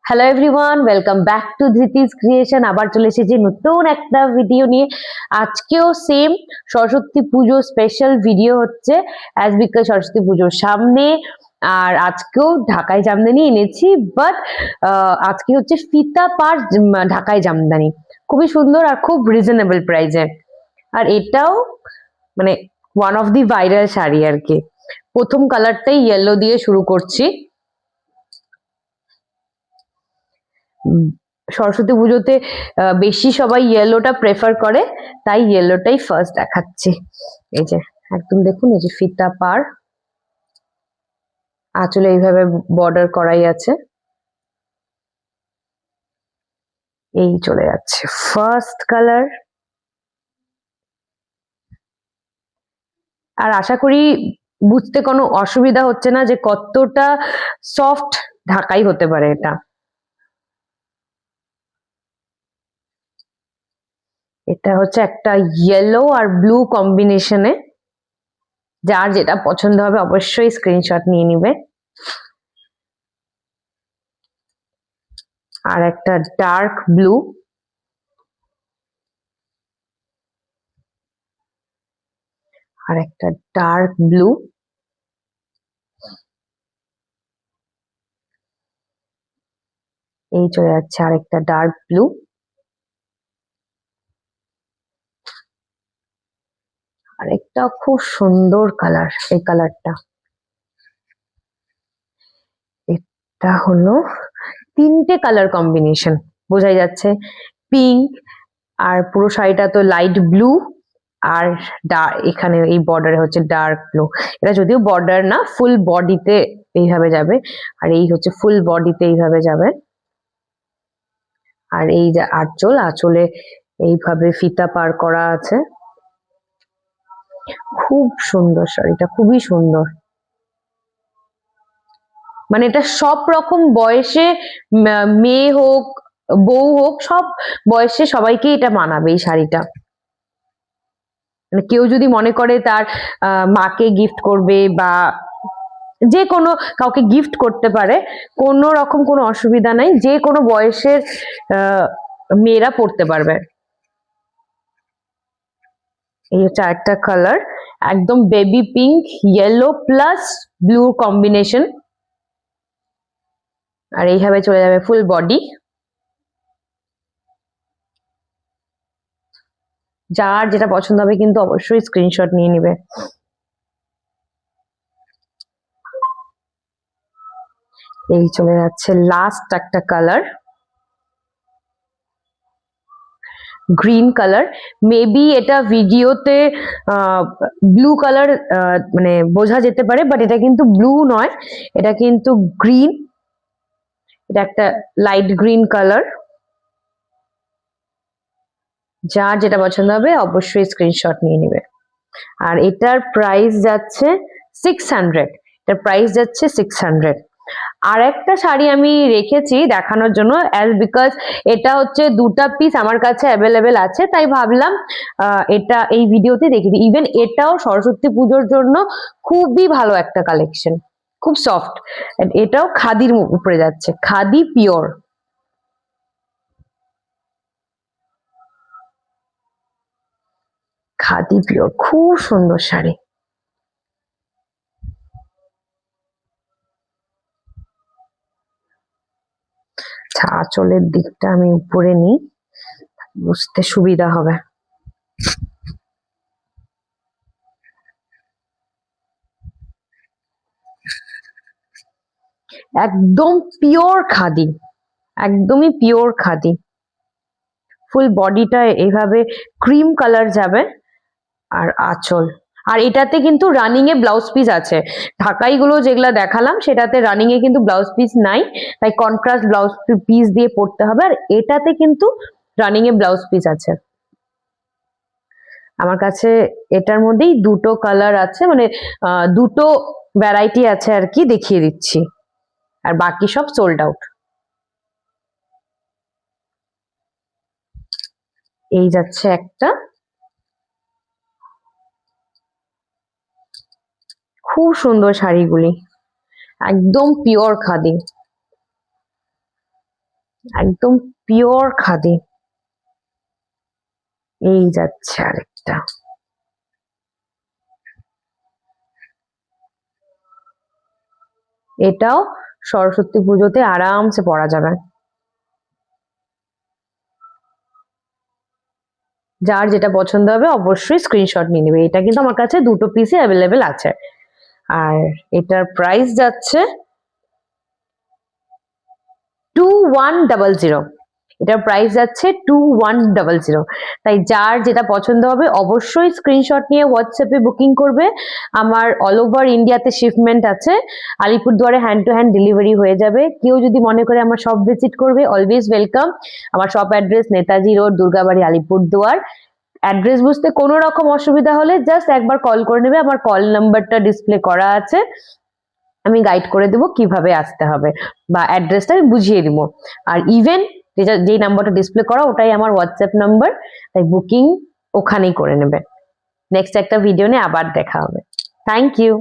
Hello everyone, welcome back to Dhriti's creation. আবার চলে এসেছি নতুন একটা ভিডিও নিয়ে। আজকেও সেম সরস্বতী পুজো স্পেশাল ভিডিও হচ্ছে, অ্যাজ বিকজ সরস্বতী পুজোর সামনে। আর আজকেও ঢাকাই জামদানি এনেছি, বাট আজকে হচ্ছে ফিতা পাড় ঢাকাই জামদানি, খুবই সুন্দর আর খুব রিজনেবল প্রাইসে। আর এটাও মানে one of the viral sari আর কি। প্রথম কালারটাই ইয়েলো দিয়ে শুরু করছি। সরস্বতী পুজোতে বেশি সবাই ইয়েলোটা প্রেফার করে, তাই ইয়েলোটাই ফার্স্ট দেখাচ্ছি। এই যে একদম দেখুন, এই যে ফিতা পার, আঁচলে এইভাবে বর্ডার করাই আছে। এই চলে যাচ্ছে ফার্স্ট কালার। আর আশা করি বুঝতে কোনো অসুবিধা হচ্ছে না যে কতটা সফট ঢাকাই হতে পারে এটা। এটা হচ্ছে একটা ইয়েলো আর ব্লু কম্বিনেশনে। যার যেটা পছন্দ হবে অবশ্যই স্ক্রিনশট নিয়ে নিবে। আর একটা ডার্ক ব্লু, আর একটা ডার্ক ব্লু, এই চলে যাচ্ছে আরেকটা ডার্ক ব্লু, আরেকটা খুব সুন্দর কালার। এই কালারটা, এটা হলো তিনটে কালার কম্বিনেশন, বোঝাই যাচ্ছে। পিঙ্ক, আর পুরো শাড়িটা তো লাইট ব্লু, আর এখানে এই বর্ডারে হচ্ছে ডার্ক ব্লু। এটা যদিও বর্ডার না, ফুল বডিতে এইভাবে যাবে। আর এই হচ্ছে ফুল বডিতে এইভাবে যাবে। আর এই যে আঁচল, আঁচলে এইভাবে ফিতা পার করা আছে। খুব সুন্দর শাড়িটা, খুবই সুন্দর। মানে এটা সব রকম বয়সে, মেয়ে হোক বউ হোক, সব বয়সে সবাইকে এটা মানাবে এই শাড়িটা। মানে কেউ যদি মনে করে তার মাকে গিফট করবে বা যে কোনো কাউকে গিফট করতে পারে, কোনো রকম কোনো অসুবিধা নাই, যে কোনো বয়সের মেয়েরা পড়তে পারবে। এই হচ্ছে একটা কালার, একদম baby pink, yellow plus blue combination. আর এইভাবে চলে যাবে ফুল বডি। যার যেটা পছন্দ হবে কিন্তু অবশ্যই স্ক্রিনশট নিয়ে নিবে। এই চলে যাচ্ছে লাস্ট একটা কালার, গ্রিন কালার। মেবি এটা ভিডিওতে ব্লু কালার মানে বোঝা যেতে পারে, বাট এটা কিন্তু ব্লু নয়, এটা কিন্তু গ্রিন। এটা একটা লাইট গ্রিন কালার। যার যেটা পছন্দ হবে অবশ্যই স্ক্রিনশট নিয়ে নিবে। আর এটার প্রাইস যাচ্ছে 600। এটার প্রাইস যাচ্ছে 600। আর একটা শাড়ি আমি রেখেছি দেখানোর জন্য, অ্যাজ বিকজ এটা হচ্ছে দুটা পিস আমার কাছে অ্যাভেলেবেল আছে, তাই ভাবলাম এটা এই ভিডিওতে দেখি দিই। ইভেন এটাও সরস্বতী পুজোর জন্য খুবই ভালো একটা কালেকশন, খুব সফট। এটাও খাদির উপরে যাচ্ছে, খাদি পিওর। খাদি পিওর, খুব সুন্দর শাড়ি। আঁচলের দিকটা আমি উপরে নিই, বুঝতে সুবিধা হবে। একদম পিওর খাদি, একদমই পিওর খাদি। ফুল বডিটা এইভাবে ক্রিম কালার যাবে। আর আঁচল, আর এটাতে কিন্তু রানিং এ ব্লাউজ পিস আছে। ঢাকাই গুলো যেগুলা দেখালাম সেটাতে রানিং এ কিন্তু ব্লাউজ পিস নাই, তাই কন্ট্রাস্ট ব্লাউজ পিস দিয়ে পড়তে হবে। আর এটাতে কিন্তু রানিং এ ব্লাউজ পিস আছে। আমার কাছে এটার মধ্যেই দুটো কালার আছে, মানে দুটো ভ্যারাইটি আছে আর কি, দেখিয়ে দিচ্ছি। আর বাকি সব সোল্ড আউট। এই যাচ্ছে একটা, খুব সুন্দর শাড়িগুলি, একদম পিওর খাদি। একদম পিওর খাদি। এই যাচ্ছে আরেকটা, এটাও সরস্বতী পুজোতে আরামসে পরা যাবে। যার যেটা পছন্দ হবে অবশ্যই স্ক্রিনশট নিয়ে নেবে। এটা কিন্তু আমার কাছে দুটো পিসে অ্যাভেলেবেল আছে। আর এটার প্রাইস যাচ্ছে 2100। এটার প্রাইস যাচ্ছে 2100। তাই যার যেটা পছন্দ হবে অবশ্যই স্ক্রিনশট নিয়ে হোয়াটসঅ্যাপে বুকিং করবে। আমার অল ওভার ইন্ডিয়াতে শিপমেন্ট আছে, আলিপুরদুয়ারে হ্যান্ড টু হ্যান্ড ডেলিভারি হয়ে যাবে। কেউ যদি মনে করে আমার শপ ভিজিট করবে, অলওয়েজ ওয়েলকাম। আমার shop address Netaji road, Durgabari, Alipurduar. Address বুঝতে কোনো রকম অসুবিধা হলে জাস্ট একবার কল করে নেবে, আমার কল নাম্বারটা ডিসপ্লে করা আছে, আমি গাইড করে দেবো কিভাবে আসতে হবে, বা অ্যাড্রেসটা আমি বুঝিয়ে দিব। আর ইভেন যেই নাম্বারটা ডিসপ্লে করা ওটাই আমার হোয়াটসঅ্যাপ নাম্বার, তাই বুকিং ওখানেই করে নেবে। নেক্সট একটা ভিডিও নিয়ে আবার দেখা হবে। Thank you.